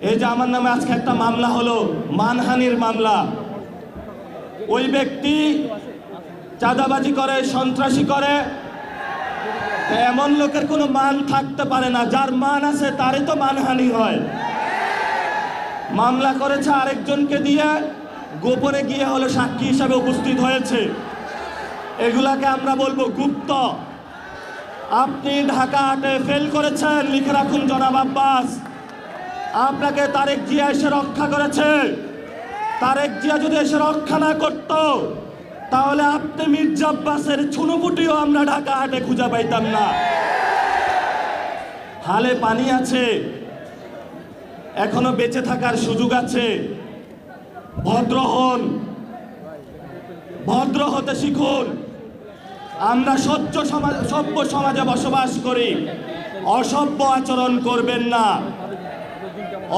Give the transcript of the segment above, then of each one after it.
এই যে আমার নামে আজকে একটা মামলা হলো, মানহানির মামলা। ওই ব্যক্তি চাঁদাবাজি করে, সন্ত্রাসী করে। এমন লোকের কোনো মান থাকতে পারে না, যার মান আছে তারই তো মানহানি হয়। মামলা করেছে আরেকজনকে দিয়ে, গোপনে গিয়ে হলো সাক্ষী হিসাবে উপস্থিত হয়েছে। এগুলাকে আমরা বলবো গুপ্ত। আপনি ঢাকা 8-এ ফেল করেছেন, লিখে রাখুন জনাব আব্বাস। আপনাকে তারেক জিয়া এসে রক্ষা করেছে। তারেক জিয়া যদি এসে রক্ষা না করত, তাহলে আপনি মির্জা আব্বাসের ছুনোপুটিও আমরা ঢাকা 8-এ খুঁজে পাইতাম না। হালে পানি আছে, এখনো বেঁচে থাকার সুযোগ আছে। ভদ্র হন, ভদ্র হতে শিখুন। আমরা সভ্য সমাজে বসবাস করি, অসভ্য আচরণ করবেন না।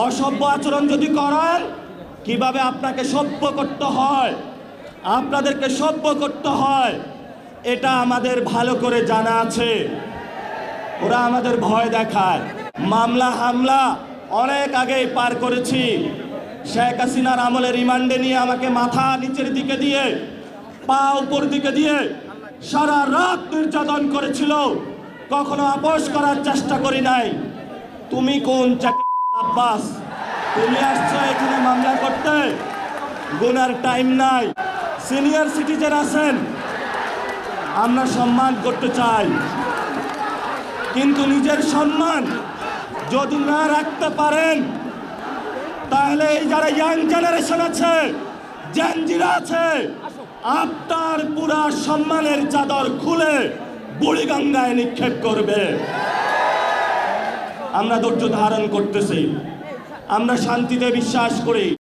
অসভ্য আচরণ যদি করেন, কিভাবে আপনাকে সভ্য করতে হয়, আপনাদেরকে সভ্য করতে হয়, এটা আমাদের ভালো করে জানা আছে। ওরা আমাদের ভয় দেখায়। মামলা হামলা অনেক আগেই পার করেছি। শেখ হাসিনার আমলে রিমান্ডে নিয়ে আমাকে মাথা নিচের দিকে দিয়ে, পা উপর দিকে দিয়ে সারা রাত নির্যাতন করেছিল। কখনো আপোষ করার চেষ্টা করি নাই। তুমি কোন আব্বাস? তুমি আসছো এখানে মামলা করতে? গুনার টাইম নাই। সিনিয়র সিটিজেন আছেন, আমরা সম্মান করতে চাই, কিন্তু নিজের সম্মান যদি না রাখতে পারেন, তাহলে এই যারা ইয়াং জেনারেশন আছে, জেনজিরা আছে, আপনার পুরা সম্মানের চাদর খুলে বুড়িগঙ্গায় নিক্ষেপ করবে। আমরা ধৈর্য ধারণ করতেছি, আমরা শান্তিতে বিশ্বাস করি।